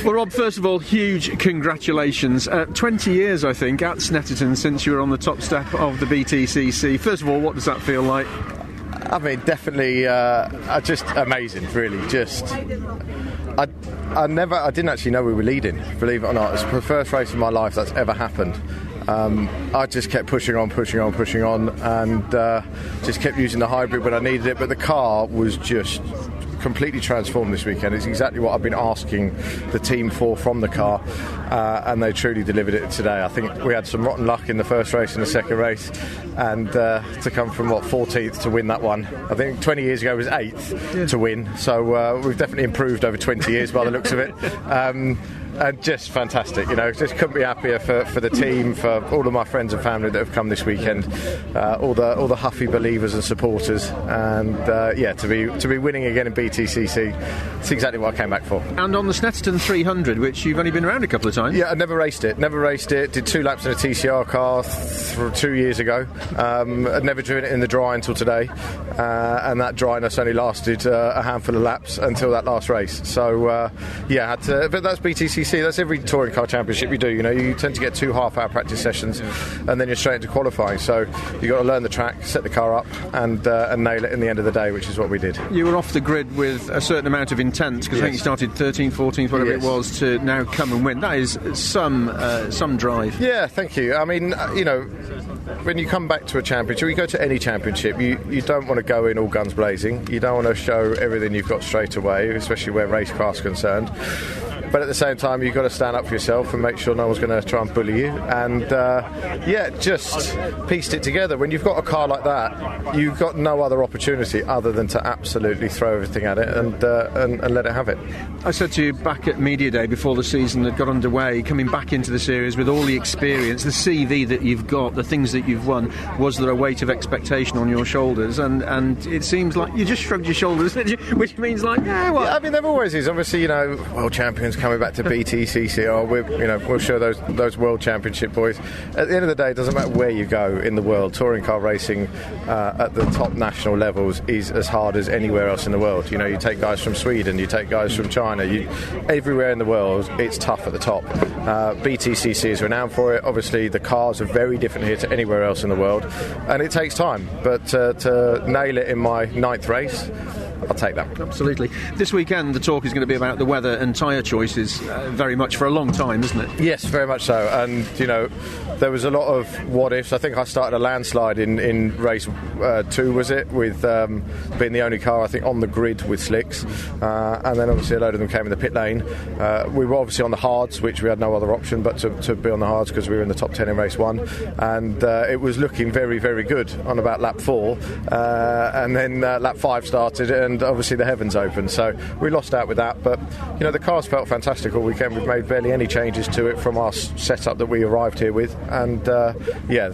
Well, Rob, first of all, huge congratulations. 20 years, I think, at Snetterton since you were on the top step of the BTCC. First of all, what does that feel like? I mean, definitely just amazing, really. I didn't actually know we were leading, believe it or not. It's the first race in my life that's ever happened. I just kept pushing on, and just kept using the hybrid when I needed it. But the car was just completely transformed this weekend. It's exactly what I've been asking the team for from the car, and they truly delivered it today. I think we had some rotten luck in the first race and the second race, and to come from 14th to win that one. I think 20 years ago was 8th to win, so we've definitely improved over 20 years by the looks of it. And just fantastic, just couldn't be happier for the team, for all of my friends and family that have come this weekend, all the Huffy believers and supporters, and to be winning again in BTCC, it's exactly what I came back for. And on the Snetterton 300, which you've only been around a couple of times. Yeah, I never raced it, did 2 laps in a TCR car 2 years ago. I'd never driven it in the dry until today, and that dryness only lasted a handful of laps until that last race. So but that's BTCC. That's every touring car championship you do. You tend to get 2 half-hour practice sessions, and then you're straight into qualifying. So you've got to learn the track, set the car up, and nail it in the end of the day, which is what we did. You were off the grid with a certain amount of intent, because I think you started 13th, 14th, whatever it was, to now come and win. That is some drive. Yeah, thank you. I mean, when you come back to a championship, you go to any championship, you don't want to go in all guns blazing. You don't want to show everything you've got straight away, especially where racecraft's concerned. But at the same time, you've got to stand up for yourself and make sure no one's going to try and bully you. And just pieced it together. When you've got a car like that, you've got no other opportunity other than to absolutely throw everything at it and let it have it. I said to you back at Media Day before the season had got underway, coming back into the series with all the experience, the CV that you've got, the things that you've won, was there a weight of expectation on your shoulders? And it seems like you just shrugged your shoulders, which means like, yeah, well. Yeah, I mean, there always is. Obviously, world champions coming back to BTCC, we'll show those world championship boys. At the end of the day, it doesn't matter where you go in the world. Touring car racing at the top national levels is as hard as anywhere else in the world. You take guys from Sweden, you take guys from China, everywhere in the world, it's tough at the top. BTCC is renowned for it. Obviously, the cars are very different here to anywhere else in the world, and it takes time. But to nail it in my 9th race, I'll take that. Absolutely. This weekend, the talk is going to be about the weather and tyre choices very much for a long time, isn't it? Yes, very much so. And, there was a lot of what-ifs. I think I started a landslide in race 2, was it? With being the only car, I think, on the grid with slicks. And then, obviously, a load of them came in the pit lane. We were obviously on the hards, which we had no other option but to be on the hards because we were in the top 10 in race 1. And it was looking very, very good on about lap 4. And then lap 5 started, and obviously the heavens opened, so we lost out with that. But the cars felt fantastic all weekend. We've made barely any changes to it from our setup that we arrived here with, and the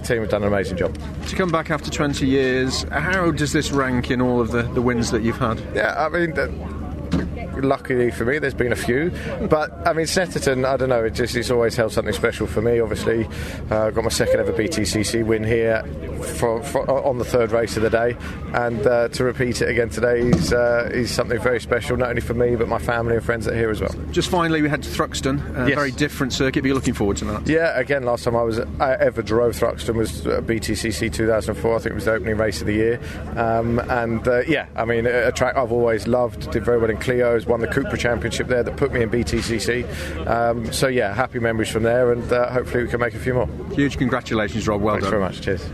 team have done an amazing job. To come back after 20 years, how does this rank in all of the wins that you've had? Yeah, I mean, luckily for me, there's been a few, but I mean, Snetterton, I don't know, it's always held something special for me. Obviously, got my second ever BTCC win here on the 3rd race of the day, and to repeat it again today is something very special, not only for me but my family and friends that are here as well. Just finally, we had Thruxton, a very different circuit, but you're looking forward to that? Yeah, again, last time I ever drove Thruxton was BTCC 2004. I think it was the opening race of the year, I mean, a track I've always loved, did very well in Clio's, won the Cooper Championship there that put me in BTCC. Happy memories from there, and hopefully we can make a few more. Huge congratulations, Rob. Well done. Thanks very much. Cheers.